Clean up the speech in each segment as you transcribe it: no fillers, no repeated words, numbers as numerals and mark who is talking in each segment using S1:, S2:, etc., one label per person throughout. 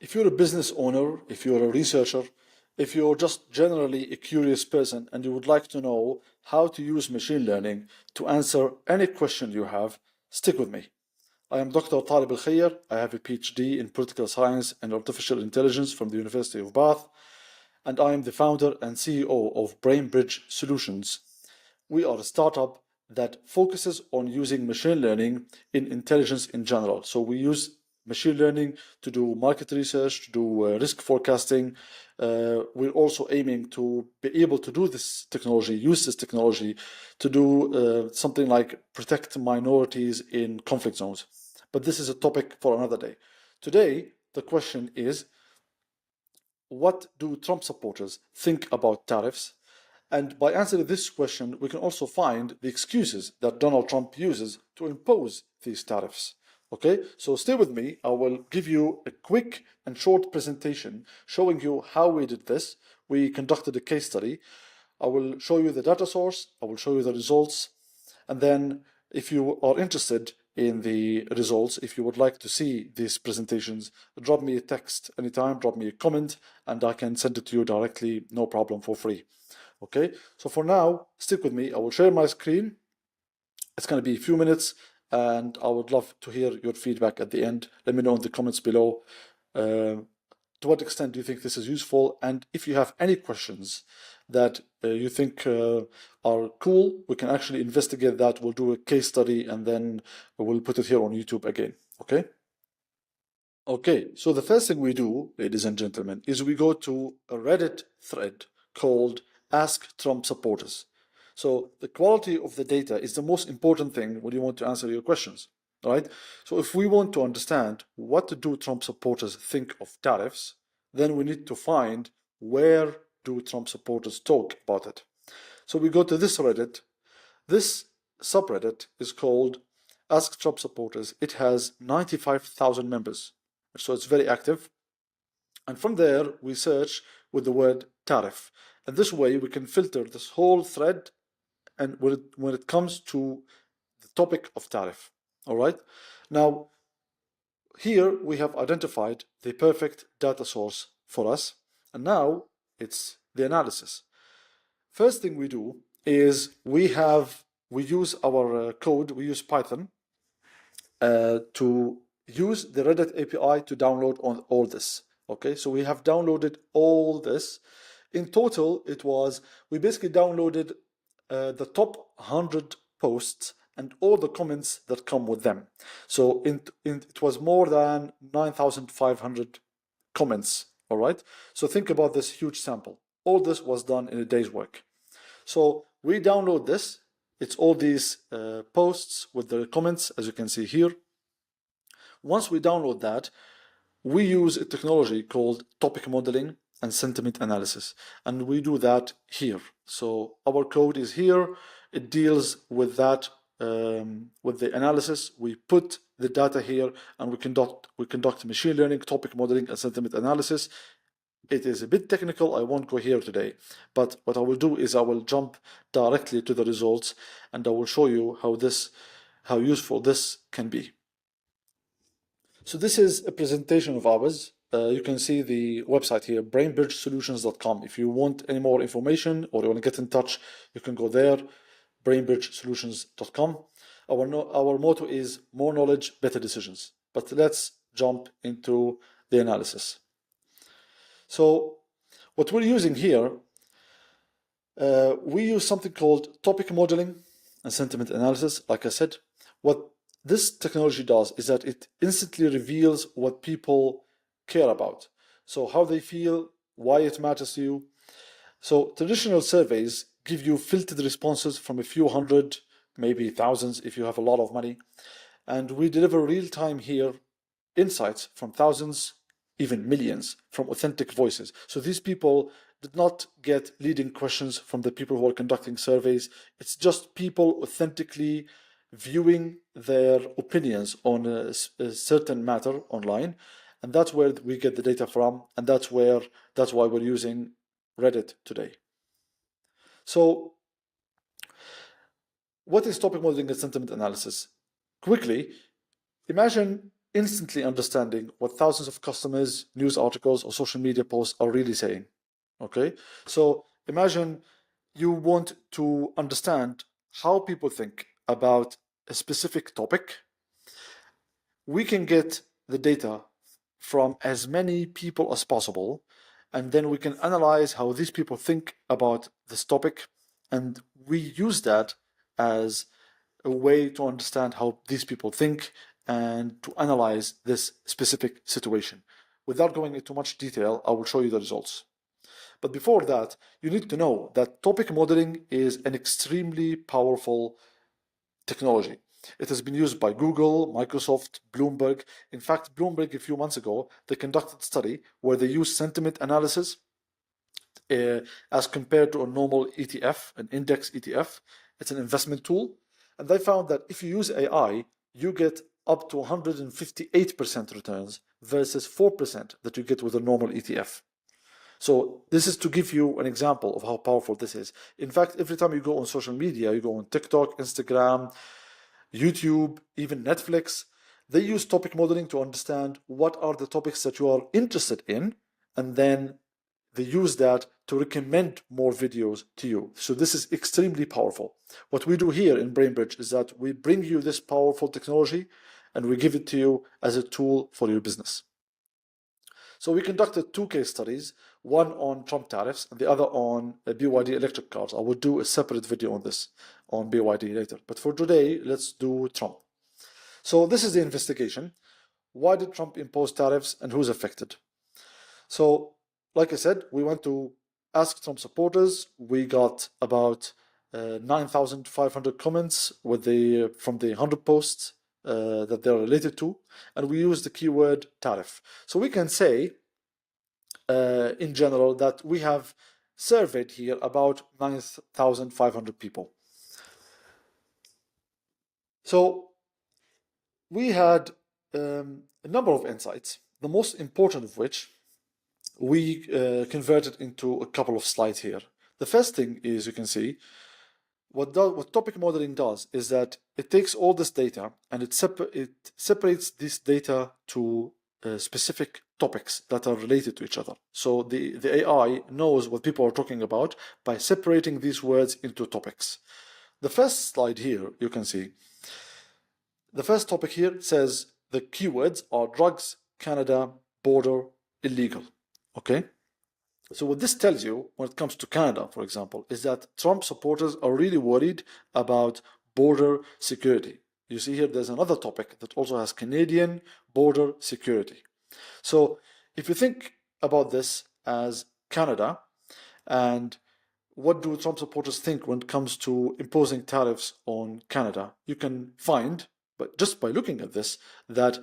S1: If you're a business owner, if you're a researcher, if you're just generally a curious person and you would like to know how to use machine learning to answer any question you have, stick with me. I am Dr. Talib Al Khair. I have a PhD in political science and artificial intelligence from the University of Bath, and I am the founder and CEO of BrainBridge Solutions. We are a startup that focuses on using machine learning in intelligence in general. So we use machine learning to do market research, to do risk forecasting. We're also aiming to be able to do this technology, use this technology to do something like protect minorities in conflict zones. But this is a topic for another day. Today, the question is, what do Trump supporters think about tariffs? And by answering this question, we can also find the excuses that Donald Trump uses to impose these tariffs. Okay, so stay with me. I will give you a quick and short presentation showing you how we did this. We conducted a case study. I will show you the data source, I will show you the results, and then if you are interested in the results, if you would like to see these presentations, drop me a text anytime, drop me a comment, and I can send it to you directly, no problem, for free. Okay, so for now, stick with me. I will share my screen. It's going to be a few minutes, and I would love to hear your feedback at the end. Let me know in the comments below. To what extent do you think this is useful? And if you have any questions that you think are cool, we can actually investigate that. We'll do a case study and then we'll put it here on YouTube again. Okay? Okay, so the first thing we do, ladies and gentlemen, is we go to a Reddit thread called Ask Trump Supporters. So the quality of the data is the most important thing when you want to answer your questions. All right. So if we want to understand what do Trump supporters think of tariffs, then we need to find where do Trump supporters talk about it. So we go to this Reddit. This subreddit is called Ask Trump Supporters. It has 95,000 members, so it's very active. And from there, we search with the word tariff. And this way, we can filter this whole thread and when it comes to the topic of tariff. All right. Now, here we have identified the perfect data source for us. And now it's the analysis. First thing we do is we use our code, we use Python to use the Reddit API to download on all this. Okay, so we have downloaded all this. In total, we basically downloaded the top 100 posts and all the comments that come with them. So it was more than 9,500 comments, all right? So think about this huge sample. All this was done in a day's work. So we download this. It's all these posts with the comments, as you can see here. Once we download that, we use a technology called topic modeling and sentiment analysis, and we do that here. So our code is here. It deals with that, with the analysis. We put the data here, and we conduct machine learning, topic modeling, and sentiment analysis. It is a bit technical. I won't go here today, but what I will do is I will jump directly to the results, and I will show you how useful this can be. So this is a presentation of ours. You can see the website here, brainbridgesolutions.com. If you want any more information or you want to get in touch, you can go there, brainbridgesolutions.com. Our motto is more knowledge, better decisions. But let's jump into the analysis. So what we're using here, we use something called topic modeling and sentiment analysis. Like I said, what this technology does is that it instantly reveals what people care about. So how they feel, why it matters to you. So traditional surveys give you filtered responses from a few hundred, maybe thousands if you have a lot of money. And we deliver real-time here insights from thousands, even millions, from authentic voices. So these people did not get leading questions from the people who are conducting surveys. It's just people authentically viewing their opinions on a certain matter online. And that's where we get the data from, and that's why we're using Reddit today. So what is topic modeling and sentiment analysis? Quickly, imagine instantly understanding what thousands of customers, news articles, or social media posts are really saying. Okay, so imagine you want to understand how people think about a specific topic. We can get the data from as many people as possible, and then we can analyze how these people think about this topic, and we use that as a way to understand how these people think and to analyze this specific situation. Without going into much detail, I will show you the results. But before that, you need to know that topic modeling is an extremely powerful technology. It has been used by Google, Microsoft, Bloomberg. In fact, Bloomberg, a few months ago, they conducted a study where they used sentiment analysis uh, as compared to a normal ETF, an index ETF. It's an investment tool. And they found that if you use AI, you get up to 158% returns versus 4% that you get with a normal ETF. So this is to give you an example of how powerful this is. In fact, every time you go on social media, you go on TikTok, Instagram, YouTube, even Netflix, they use topic modeling to understand what are the topics that you are interested in, and then they use that to recommend more videos to you. So this is extremely powerful. What we do here in BrainBridge is that we bring you this powerful technology and we give it to you as a tool for your business. So we conducted two case studies, one on Trump tariffs and the other on BYD electric cars. I will do a separate video on this, on BYD later. But for today, let's do Trump. So this is the investigation. Why did Trump impose tariffs and who's affected? So, like I said, we went to ask Trump supporters. We got about 9,500 comments from the 100 posts that they're related to, and we use the keyword tariff. So we can say, in general, that we have surveyed here about 9,500 people. So we had a number of insights, the most important of which we converted into a couple of slides here. The first thing is, you can see, what topic modeling does is that it takes all this data and it separates this data to specific topics that are related to each other. So the AI knows what people are talking about by separating these words into topics. The first slide here, you can see, the first topic here says the keywords are drugs, Canada, border, illegal. Okay? So what this tells you when it comes to Canada, for example, is that Trump supporters are really worried about border security. You see here there's another topic that also has Canadian border security. So if you think about this as Canada, and what do Trump supporters think when it comes to imposing tariffs on Canada, you can find, but just by looking at this, that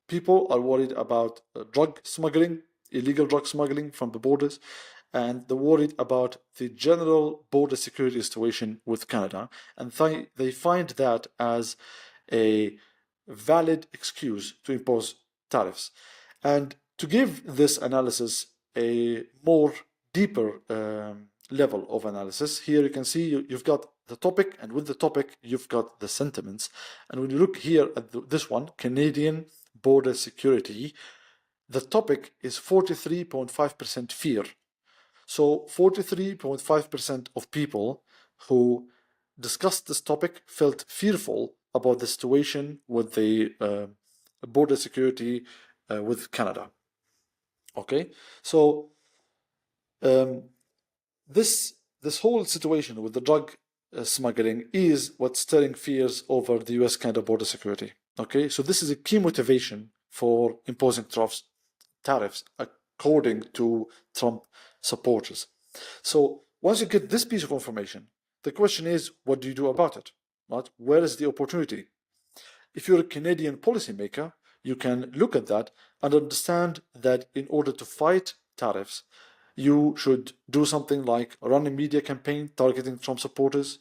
S1: people are worried about drug smuggling, illegal drug smuggling from the borders, and they're worried about the general border security situation with Canada, and they find that as a valid excuse to impose tariffs. And to give this analysis a more deeper level of analysis, here you can see you've got the topic, and with the topic you've got the sentiments. And when you look here at this one, Canadian border security, the topic is 43.5% fear. So 43.5% of people who discussed this topic felt fearful about the situation with the border security with Canada. Okay, so this whole situation with the drug smuggling is what's stirring fears over the US-Canada border security. Okay, so this is a key motivation for imposing tariffs, according to Trump supporters. So once you get this piece of information, the question is, what do you do about it? Right? Where is the opportunity? If you're a Canadian policymaker, you can look at that and understand that in order to fight tariffs, you should do something like run a media campaign targeting Trump supporters.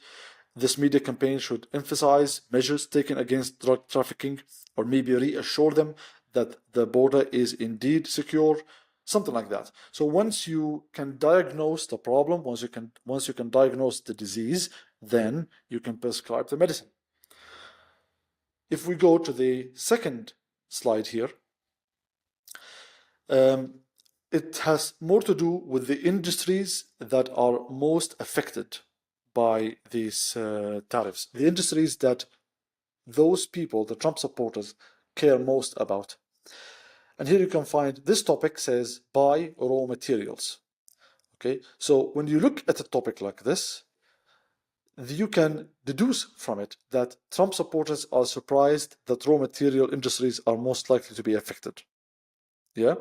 S1: This media campaign should emphasize measures taken against drug trafficking, or maybe reassure them that the border is indeed secure, something like that. So once you can diagnose the problem, once you can diagnose the disease, then you can prescribe the medicine. If we go to the second slide here. It has more to do with the industries that are most affected by these tariffs, the industries that those people, the Trump supporters, care most about. And here you can find this topic says buy raw materials. Okay, so when you look at a topic like this, you can deduce from it that Trump supporters are surprised that raw material industries are most likely to be affected. Yeah,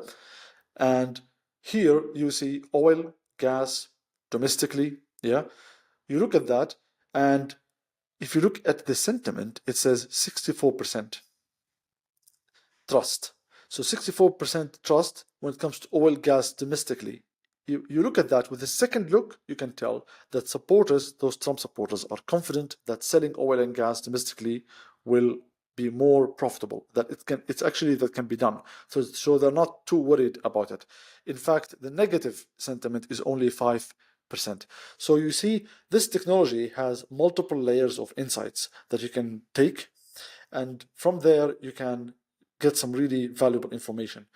S1: and here you see oil, gas, domestically. Yeah, you look at that, and if you look at the sentiment, it says 64% trust. So 64% trust when it comes to oil, gas domestically. You look at that with a second look, you can tell that supporters, those Trump supporters, are confident that selling oil and gas domestically will be more profitable. That it's actually that can be done. So they're not too worried about it. In fact, the negative sentiment is only 5%. So you see, this technology has multiple layers of insights that you can take, and from there you can get some really valuable information.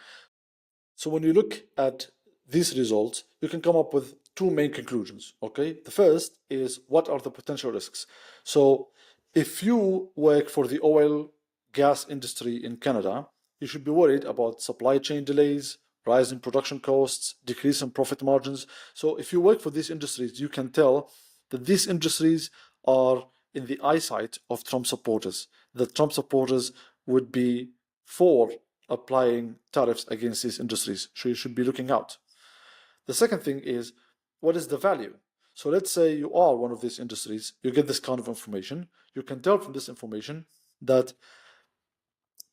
S1: So when you look at these results, you can come up with two main conclusions. Okay, the first is what are the potential risks. So if you work for the oil gas industry in Canada, you should be worried about supply chain delays, rise in production costs, decrease in profit margins. So if you work for these industries, you can tell that these industries are in the eyesight of Trump supporters. That Trump supporters would be for applying tariffs against these industries. So you should be looking out. The second thing is, what is the value? So let's say you are one of these industries, you get this kind of information. You can tell from this information that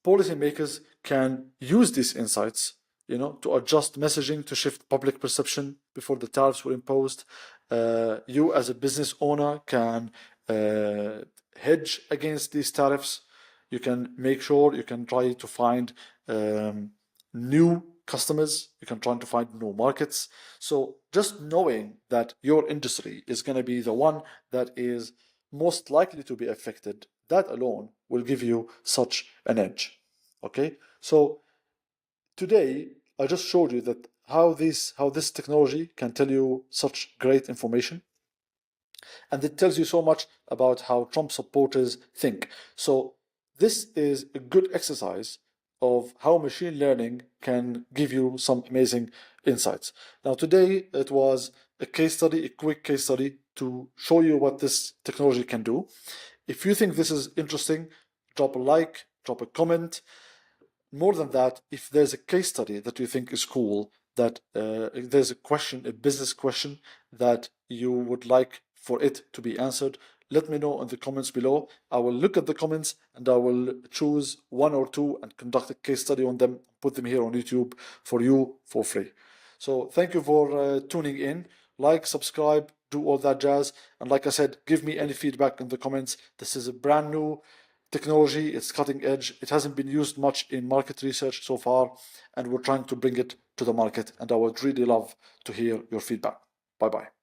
S1: policymakers can use these insights, to adjust messaging to shift public perception before the tariffs were imposed. You as a business owner can hedge against these tariffs. You can make sure you can try to find new customers. You can try to find new markets. So just knowing that your industry is going to be the one that is most likely to be affected, that alone will give you such an edge. Okay, so today I just showed you that how this technology can tell you such great information, and it tells you so much about how Trump supporters think. So this is a good exercise of how machine learning can give you some amazing insights. Now today it was a case study, a quick case study to show you what this technology can do. If you think this is interesting, drop a like, drop a comment. More than that, if there's a case study that you think is cool, that if there's a question, a business question that you would like for it to be answered, let me know in the comments below. I will look at the comments and I will choose one or two and conduct a case study on them, put them here on YouTube for you for free. So thank you for tuning in. Like, subscribe, do all that jazz. And like I said, give me any feedback in the comments. This is a brand new technology, it's cutting edge. It hasn't been used much in market research so far, and we're trying to bring it to the market. And I would really love to hear your feedback. Bye bye.